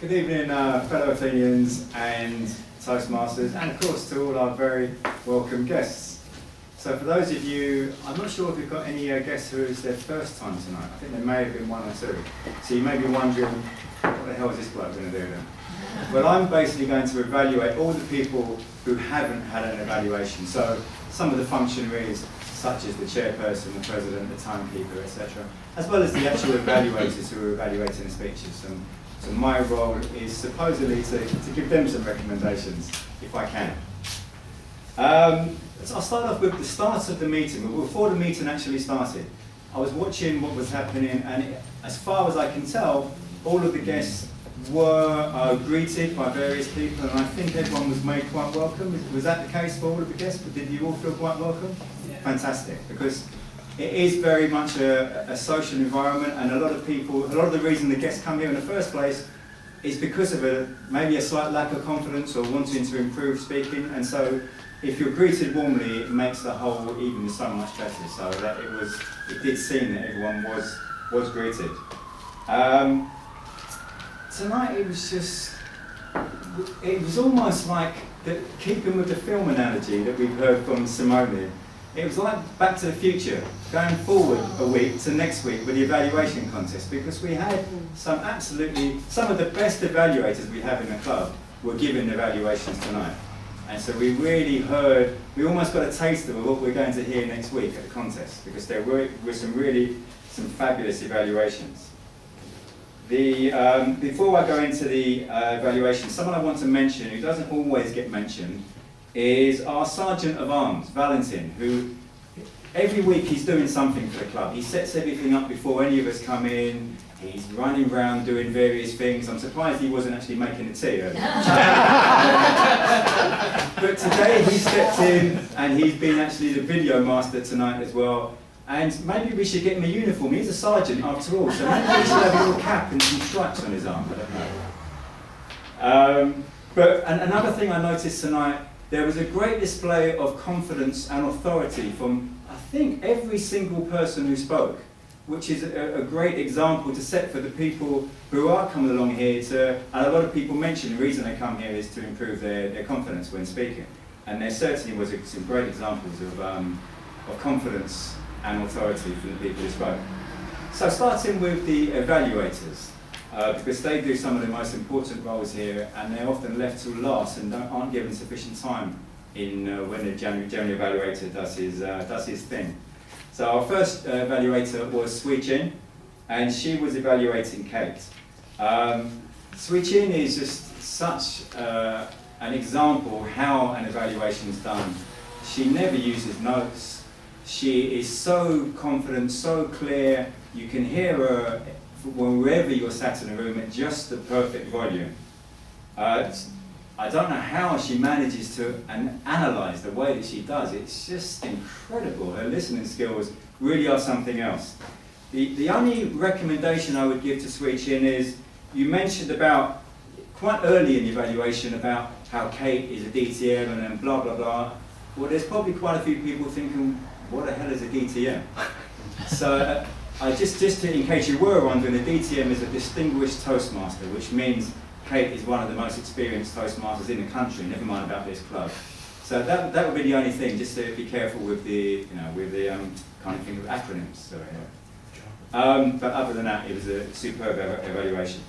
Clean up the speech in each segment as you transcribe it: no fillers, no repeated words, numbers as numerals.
Good evening, fellow Athenians and Toastmasters, and of course to all our very welcome guests. So for those of you, I'm not sure if we've got any guests who it's their first time tonight. I think there may have been one or two. So you may be wondering, what the hell is this bloke going to do then? Well, I'm basically going to evaluate all the people who haven't had an evaluation. So some of the functionaries, such as the chairperson, the president, the timekeeper, etc., as well as the actual evaluators who are evaluating the speeches. And so my role is supposedly to give them some recommendations, if I can. So I'll start off with the start of the meeting. Before the meeting actually started, I was watching what was happening, and as far as I can tell, all of the guests were greeted by various people, and I think everyone was made quite welcome. Was that the case for all of the guests? Did you all feel quite welcome? Yeah. Fantastic, because it is very much a social environment, and a lot of the reason the guests come here in the first place is because of maybe a slight lack of confidence or wanting to improve speaking, and so if you're greeted warmly, it makes the whole evening so much better. So that it did seem that everyone was greeted. Tonight it was almost like keeping with the film analogy that we've heard from Simone. It was like Back to the Future, going forward a week to next week with the evaluation contest, because we had some of the best evaluators we have in the club were giving evaluations tonight. And so we almost got a taste of what we're going to hear next week at the contest, because there were some fabulous evaluations. Before I go into the evaluation, someone I want to mention who doesn't always get mentioned is our Sergeant of Arms, Valentin, who every week he's doing something for the club. He sets everything up before any of us come in. He's running around doing various things. I'm surprised he wasn't actually making the tea earlier. But today he stepped in, and he's been actually the video master tonight as well. And maybe we should get him a uniform. He's a sergeant after all, so maybe we should have a little cap and some stripes on his arm. I don't know. But another thing I noticed tonight, there was a great display of confidence and authority from, I think, every single person who spoke, which is a great example to set for the people who are coming along here and a lot of people mention the reason they come here is to improve their confidence when speaking. And there certainly was some great examples of confidence and authority from the people who spoke. So starting with the evaluators, because they do some of the most important roles here, and they're often left till last and aren't given sufficient time when the General Evaluator does his thing. So our first evaluator was Sui Chin, and she was evaluating Kate. Sui Chin is just such an example of how an evaluation is done. She never uses notes. She is so confident, so clear. You can hear her wherever you're sat in the room at just the perfect volume. I don't know how she manages to analyse the way that she does. It's just incredible. Her listening skills really are something else. The only recommendation I would give to Sui Chin is, you mentioned about, quite early in the evaluation, about how Kate is a DTM and then blah, blah, blah. Well, there's probably quite a few people thinking, what the hell is a DTM? So, in case you were wondering, a DTM is a Distinguished Toastmaster, which means Kate is one of the most experienced Toastmasters in the country, never mind about this club. So that would be the only thing, just to be careful with the kind of thing with acronyms. Sorry. But other than that, it was a superb evaluation.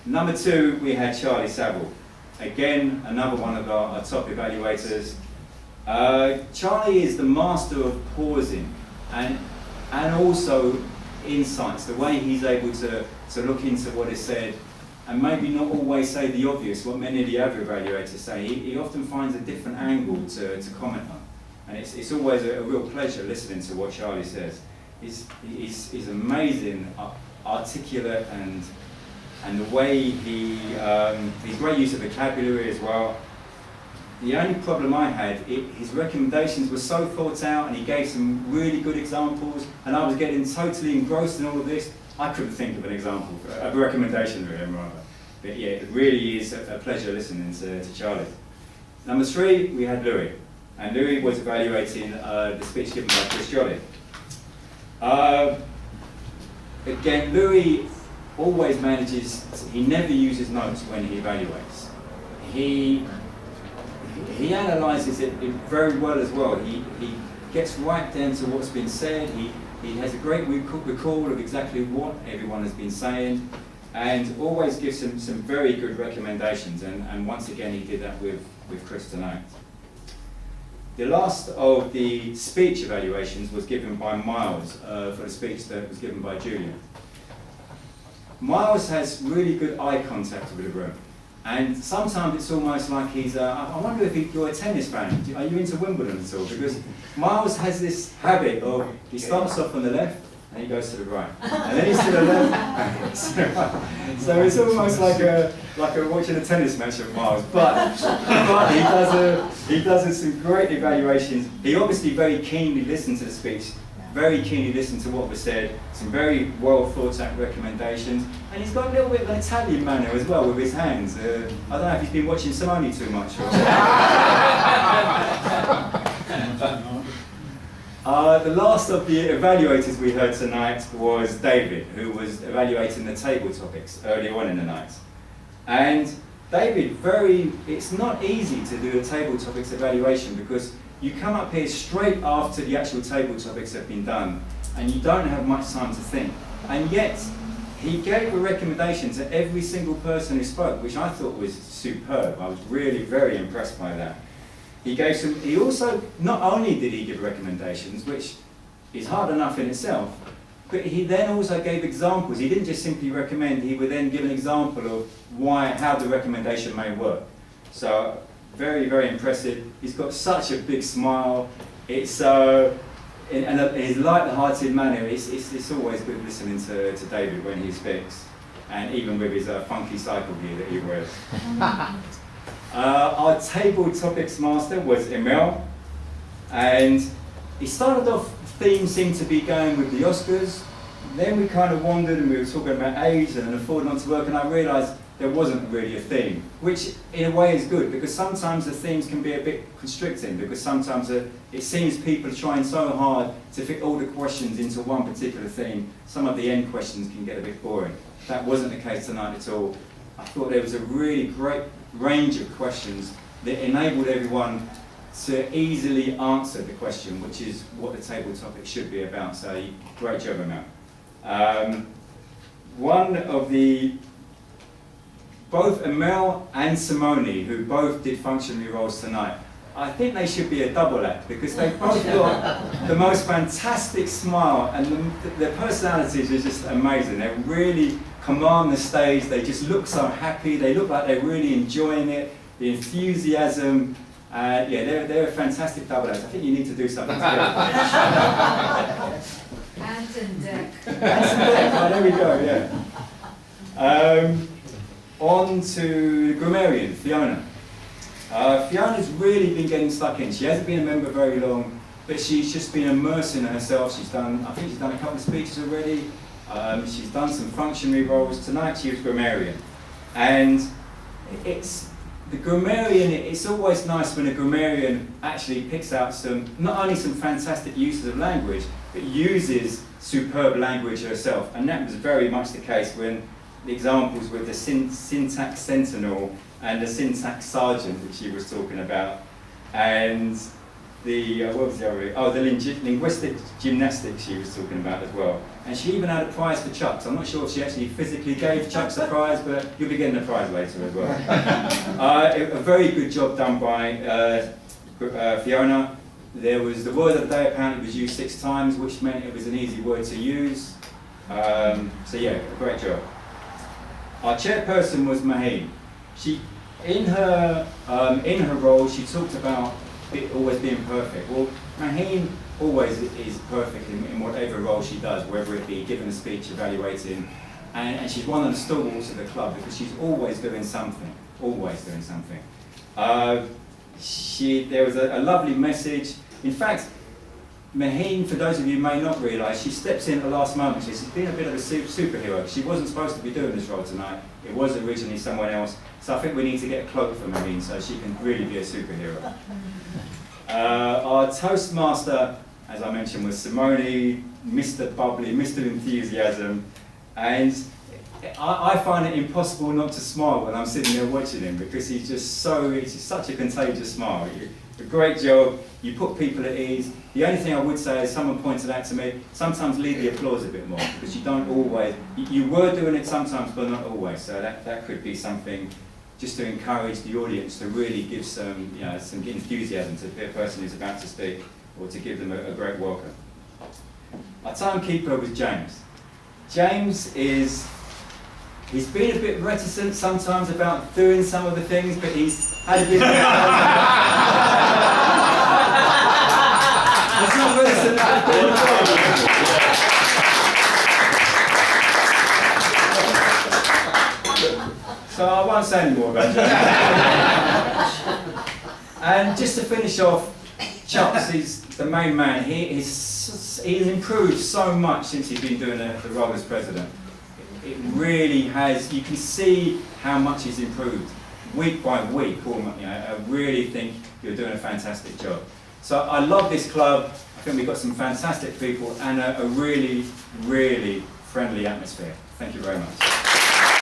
Number 2, we had Charlie Saville. Again, another one of our top evaluators. Charlie is the master of pausing and also insights, the way he's able to look into what is said and maybe not always say the obvious, what many of the other evaluators say. He often finds a different angle to comment on, and it's always a real pleasure listening to what Charlie says. He's amazing, articulate, and the way his great use of vocabulary as well. The only problem I had, his recommendations were so thought out, and he gave some really good examples, and I was getting totally engrossed in all of this. I couldn't think of an example, a recommendation for him rather. But yeah, it really is a pleasure listening to Charlie. Number 3, we had Louis, and Louis was evaluating the speech given by Chris Jolly. Again, Louis always manages, he never uses notes when he evaluates. He analyses it very well as well. He gets right down to what's been said. He has a great recall of exactly what everyone has been saying, and always gives some very good recommendations. And once again, he did that with Chris tonight. The last of the speech evaluations was given by Miles for the speech that was given by Julia. Miles has really good eye contact with the room. And sometimes it's almost like he's, I wonder if you're a tennis fan. Are you into Wimbledon at all? Because Miles has this habit of, he starts off on the left, and he goes to the right. And then he's to the left, and he goes to the right. So it's almost like watching a tennis match of Miles. But he does some great evaluations. He obviously very keenly listened to the speech, very keenly listened to what was said, some very well thought out recommendations, and he's got a little bit of an Italian manner as well with his hands. I don't know if he's been watching Simone too much. The last of the evaluators we heard tonight was David, who was evaluating the table topics earlier on in the night. And David, it's not easy to do a table topics evaluation because you come up here straight after the actual table topics have been done, and you don't have much time to think. And yet, he gave a recommendation to every single person who spoke, which I thought was superb. I was really very impressed by that. He also, not only did he give recommendations, which is hard enough in itself, but he then also gave examples. He didn't just simply recommend, he would then give an example of how the recommendation may work. So, very, very impressive. He's got such a big smile. It's in his light-hearted manner. It's always good listening to David when he speaks, and even with his funky cycle gear that he wears. Our table topics master was Emil, and he started off, the theme seemed to be going with the Oscars. Then we kind of wandered and we were talking about age and affording not to work, and I realised there wasn't really a theme, which in a way is good, because sometimes the themes can be a bit constricting, because sometimes it seems people are trying so hard to fit all the questions into one particular theme. Some of the end questions can get a bit boring. That wasn't the case tonight at all. I thought there was a really great range of questions that enabled everyone to easily answer the question, which is what the table topic should be about. So great job, Emil. Both Emil and Simone, who both did functionary roles tonight, I think they should be a double act, because they both got the most fantastic smile, and their personalities are just amazing. They really command the stage. They just look so happy. They look like they're really enjoying it. The enthusiasm. They're a fantastic double act. I think you need to do something together. Ant and Deck. Oh, there we go, yeah. On to grammarian, Fiona. Fiona's really been getting stuck in. She hasn't been a member very long, but she's just been immersing herself. I think she's done a couple of speeches already. She's done some functionary roles. Tonight she was grammarian. And the grammarian, it's always nice when a grammarian actually picks out not only some fantastic uses of language, but uses superb language herself. And that was very much the case when the examples with the syntax sentinel and the syntax sergeant that she was talking about, and the linguistic gymnastics she was talking about as well. And she even had a prize for Chuck. So I'm not sure if she actually physically gave Chuck a prize, but you'll be getting a prize later as well. A very good job done by Fiona. There was the word of the day apparently was used 6 times, which meant it was an easy word to use. So yeah, a great job. Our chairperson was Maheen. In her role, she talked about it always being perfect. Well, Maheen always is perfect in whatever role she does, whether it be giving a speech, evaluating, and she's one of the stalwarts of the club because she's always doing something, always doing something. There was a lovely message. In fact, Maheen, for those of you who may not realise, she steps in at the last moment. She's been a bit of a superhero. She wasn't supposed to be doing this role tonight. It was originally someone else. So I think we need to get a cloak for Maheen so she can really be a superhero. Our Toastmaster, as I mentioned, was Simone, Mr. Bubbly, Mr. Enthusiasm. And I find it impossible not to smile when I'm sitting there watching him, because he's just such a contagious smile. A great job, you put people at ease. The only thing I would say is, someone pointed out to me, sometimes leave the applause a bit more, because you don't always, you were doing it sometimes, but not always. So that could be something just to encourage the audience to really give some, some enthusiasm to the person who's about to speak, or to give them a great welcome. Our timekeeper was James. James he's been a bit reticent sometimes about doing some of the things, but he's had a bit of He's not reticent about doing the job. So I won't say any more about that. And just to finish off, Chucks is the main man. He's improved so much since he's been doing the role as president. It really has. You can see how much he's improved week by week. I really think you're doing a fantastic job. So I love this club. I think we've got some fantastic people and a really, really friendly atmosphere. Thank you very much.